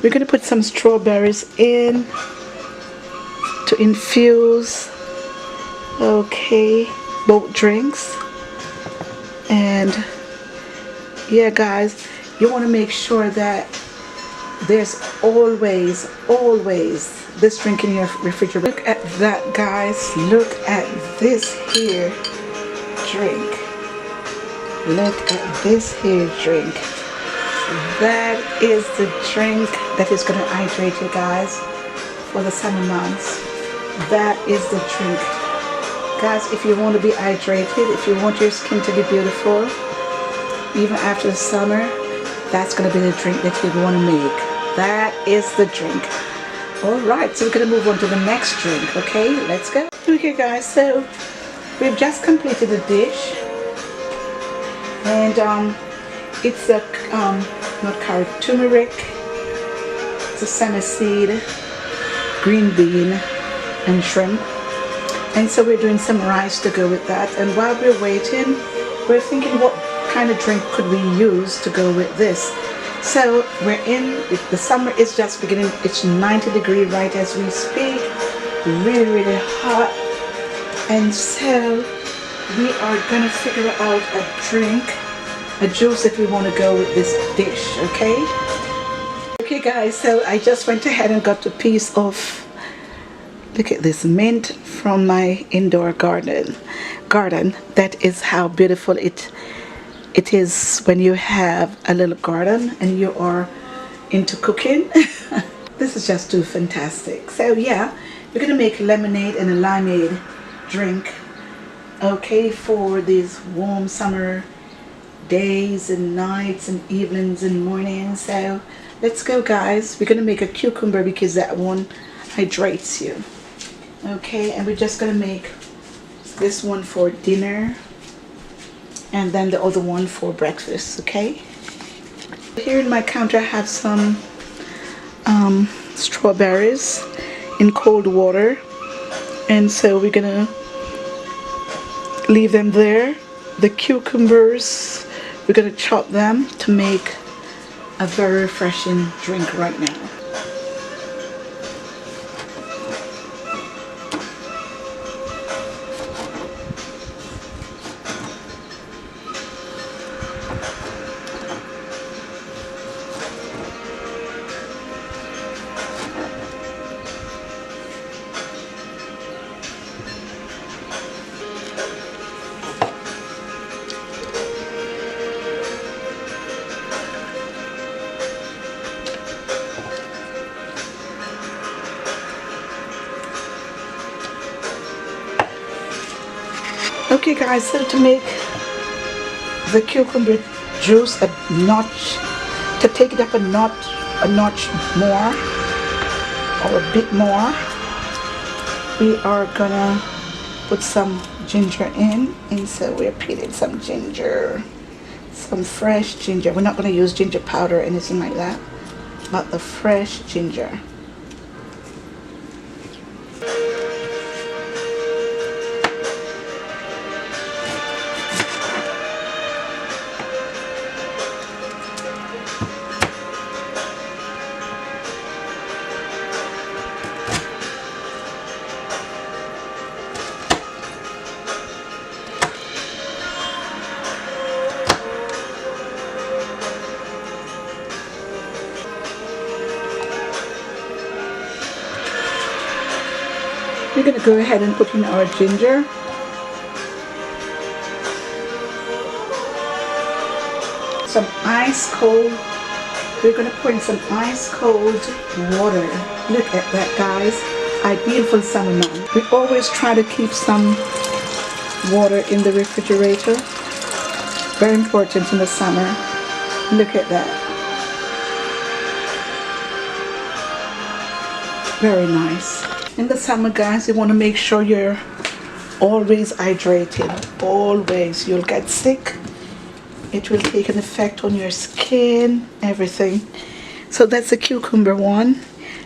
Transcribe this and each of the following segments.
We're going to put some strawberries in to infuse, okay, both drinks. And yeah guys, you want to make sure that there's always this drink in your refrigerator. Look at that guys, look at this here drink. Look at this here drink. That is the drink that is going to hydrate you guys for the summer months. That is the drink. Guys, if you want to be hydrated, if you want your skin to be beautiful, even after the summer, that's going to be the drink that you want to make. That is the drink. Alright, so we're going to move on to the next drink, okay? Let's go. Okay guys, so we've just completed the dish. And it's a, not carrot, turmeric, sesame seed, green bean, and shrimp. And so we're doing some rice to go with that. And while we're waiting, we're thinking what kind of drink could we use to go with this. So we're in, the summer is just beginning. It's 90 degrees right as we speak, really hot. And so we are gonna figure out a drink, a juice if we want to go with this dish, okay? Okay guys, so I just went ahead and got a piece of, look at this, mint from my indoor garden. That is how beautiful it is when you have a little garden and you are into cooking. This is just too fantastic. So yeah, we're gonna make lemonade and a limeade drink, okay, for these warm summer days and nights and evenings and mornings. So let's go guys. We're gonna make a cucumber because that one hydrates you, okay? And we're just gonna make this one for dinner and then the other one for breakfast, okay? Here in my counter I have some strawberries in cold water, and so we're gonna leave them there. The cucumbers, we're gonna chop them to make a very refreshing drink right now. Okay guys, so to make the cucumber juice a notch, to take it up a notch more or a bit more, we are gonna put some ginger in. And so we're peeling some ginger, some fresh ginger. We're not gonna use ginger powder or anything like that, but the fresh ginger. We're going to go ahead and put in our ginger. Some ice cold, we're going to put in some ice cold water. Look at that guys, ideal for summer month. We always try to keep some water in the refrigerator. Very important in the summer. Look at that. Very nice. In the summer guys, you want to make sure you're always hydrated. Always. You'll get sick. It will take an effect on your skin, everything. So that's the cucumber one.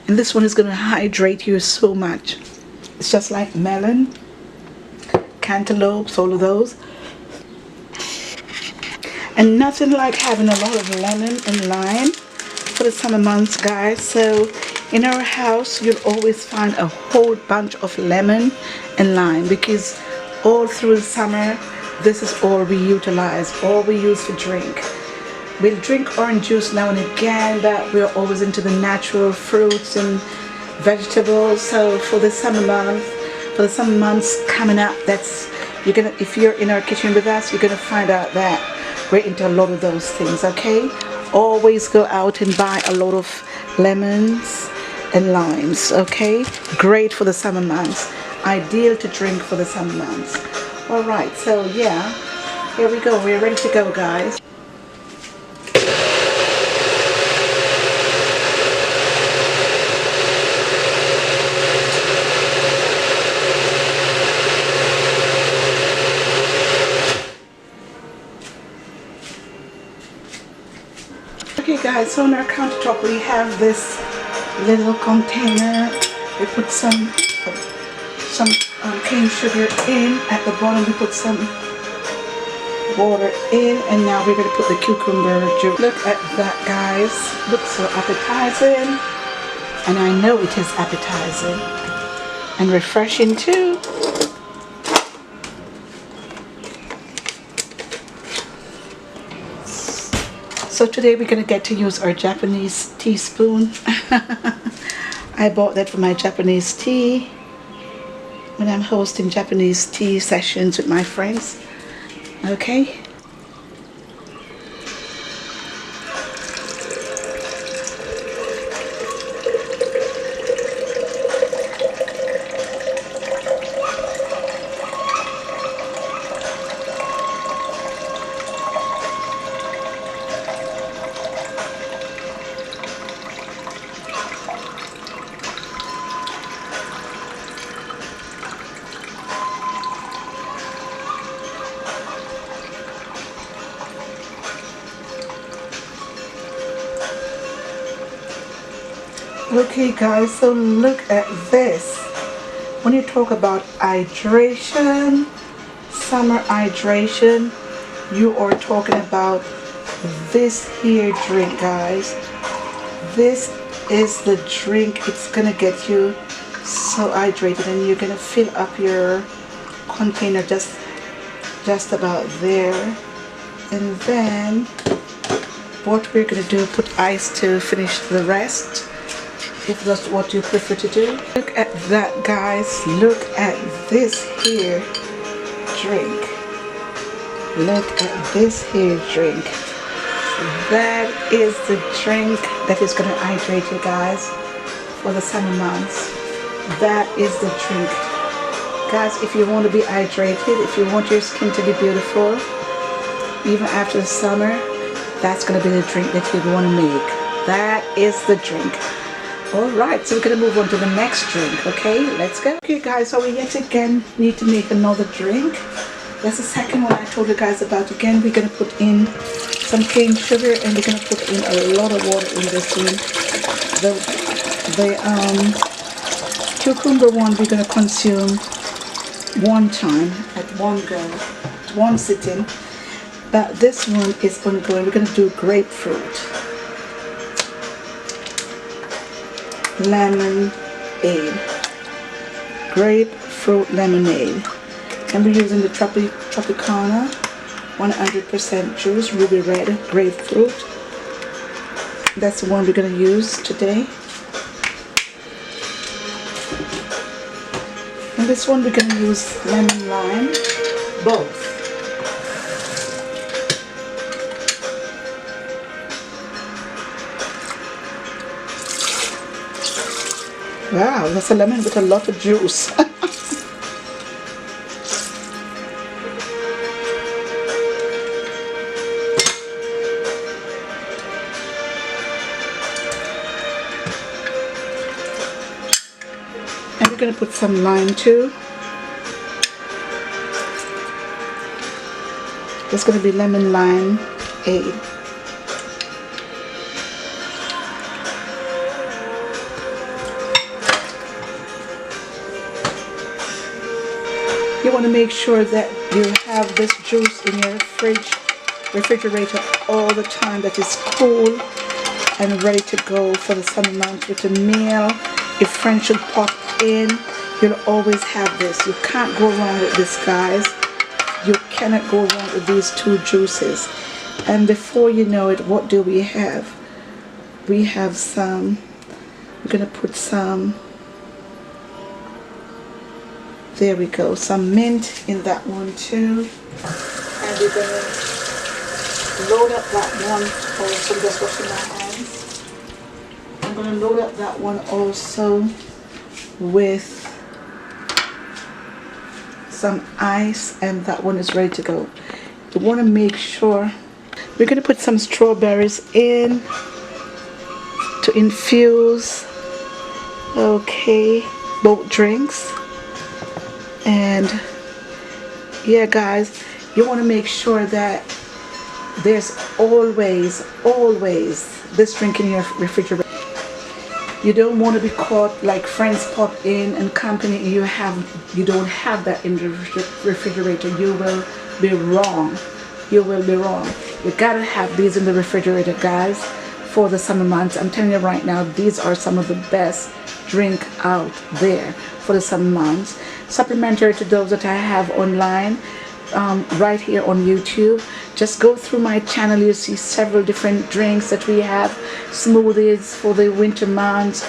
And this one is going to hydrate you so much. It's just like melon, cantaloupes, all of those. And nothing like having a lot of lemon and lime for the summer months, guys. So in our house you'll always find a whole bunch of lemon and lime, because all through the summer this is all we utilize, all we use for drink. We'll drink orange juice now and again, but we're always into the natural fruits and vegetables. So for the summer months coming up, if you're in our kitchen with us, you're gonna find out that we're into a lot of those things. Okay, always go out and buy a lot of lemons and limes. Okay, great for the summer months, ideal to drink for the summer months. All right, so yeah, here we go, we're ready to go, guys. Okay guys, so on our countertop we have this little container. We put some cane sugar in. At the bottom we put some water in, and now we're going to put the cucumber juice. Look at that, guys, looks so appetizing, and I know it is appetizing and refreshing too. So today we're going to get to use our Japanese teaspoon. I bought that for my Japanese tea when I'm hosting Japanese tea sessions with my friends. Okay. Okay guys, so look at this. When you talk about hydration, summer hydration, you are talking about this here drink, guys. This is the drink. It's gonna get you so hydrated, and you're gonna fill up your container just about there. And then what we're gonna do, put ice to finish the rest, if that's what you prefer to do. Look at that, guys. Look at this here drink. Look at this here drink. That is the drink that is going to hydrate you guys for the summer months. That is the drink, guys. If you want to be hydrated, if you want your skin to be beautiful even after the summer, that's going to be the drink that you want to make. That is the drink. Alright, so we're going to move on to the next drink. Okay, let's go. Okay guys, so we yet again need to make another drink. That's the second one I told you guys about. Again, we're going to put in some cane sugar, and we're going to put in a lot of water in this one. The cucumber one we're going to consume one time, at one go, one sitting. But this one is ongoing. We're going to do grapefruit lemonade, grapefruit lemonade, and we're using the Tropicana 100% juice, ruby red grapefruit. That's the one we're going to use today. And this one we're going to use lemon lime, both. Wow, that's a lemon with a lot of juice. And we're going to put some lime too. It's going to be lemon lime aid. You want to make sure that you have this juice in your refrigerator all the time, that is cool and ready to go for the summer months with a meal. If friends should pop in, you'll always have this. You can't go wrong with this, guys. You cannot go wrong with these two juices. And before you know it, what do we have? We have some, we're gonna put some, there we go, some mint in that one too. And we're gonna load up that one also. Just washing my hands. I'm gonna load up that one also with some ice, and that one is ready to go. You want to make sure we're going to put some strawberries in to infuse, okay, both drinks. And yeah, guys, you want to make sure that there's always this drink in your refrigerator. You don't want to be caught like friends pop in and company, you don't have that in the refrigerator. You will be wrong. You will be wrong. You gotta have these in the refrigerator, guys, for the summer months. I'm telling you right now, these are some of the best drink out there for the summer months. Supplementary to those that I have online, right here on YouTube. Just go through my channel. You see several different drinks that we have, smoothies for the winter months,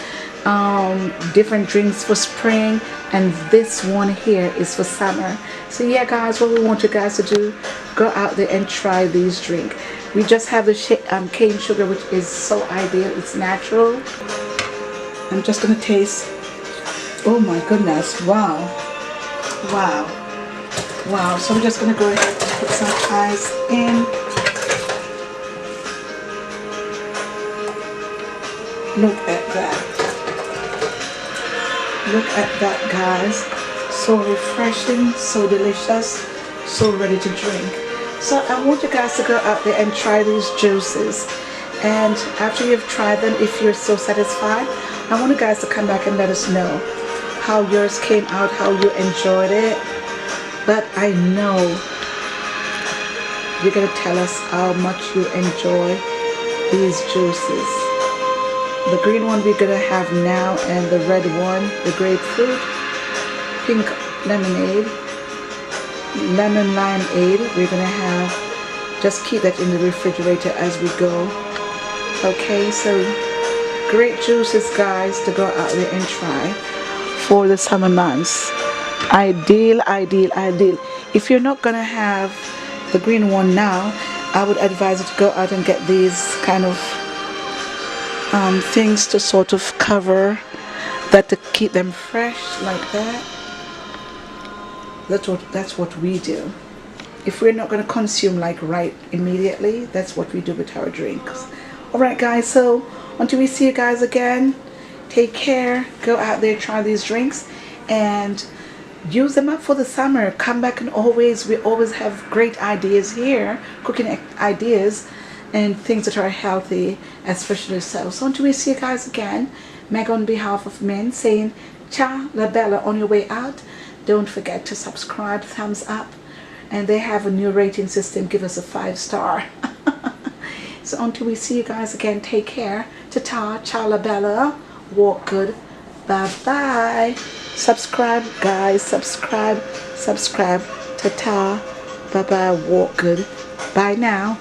different drinks for spring, and this one here is for summer. So yeah, guys, what we want you guys to do, go out there and try these drinks. We just have the cane sugar, which is so ideal. It's natural. I'm just gonna taste. Oh my goodness, wow, wow. Wow, so we're just going to go ahead and put some ice in. Look at that. Look at that, guys. So refreshing, so delicious, so ready to drink. So I want you guys to go out there and try these juices. And after you've tried them, if you're so satisfied, I want you guys to come back and let us know how yours came out, how you enjoyed it. But I know you're going to tell us how much you enjoy these juices. The green one we're going to have now, and the red one, the grapefruit, pink lemonade, lemon limeade, we're going to have. Just keep that in the refrigerator as we go. Okay, so great juices, guys, to go out there and try for the summer months. Ideal. If you're not gonna have the green one now, I would advise you to go out and get these kind of things to sort of cover that, to keep them fresh like that. That's what we do. If we're not going to consume like right immediately, that's what we do with our drinks. Alright, guys, so until we see you guys again, take care. Go out there, try these drinks, and use them up for the summer. Come back, and we always have great ideas here, cooking ideas and things that are healthy, especially so. So until we see you guys again, Meg on behalf of men saying ciao la bella on your way out. Don't forget to subscribe, thumbs up, and they have a new rating system. Give us a 5-star. So until we see you guys again, take care. Ta-ta, ciao la bella, walk good, bye-bye. Subscribe, guys, subscribe. Ta-ta, bye-bye, walk good. Bye now.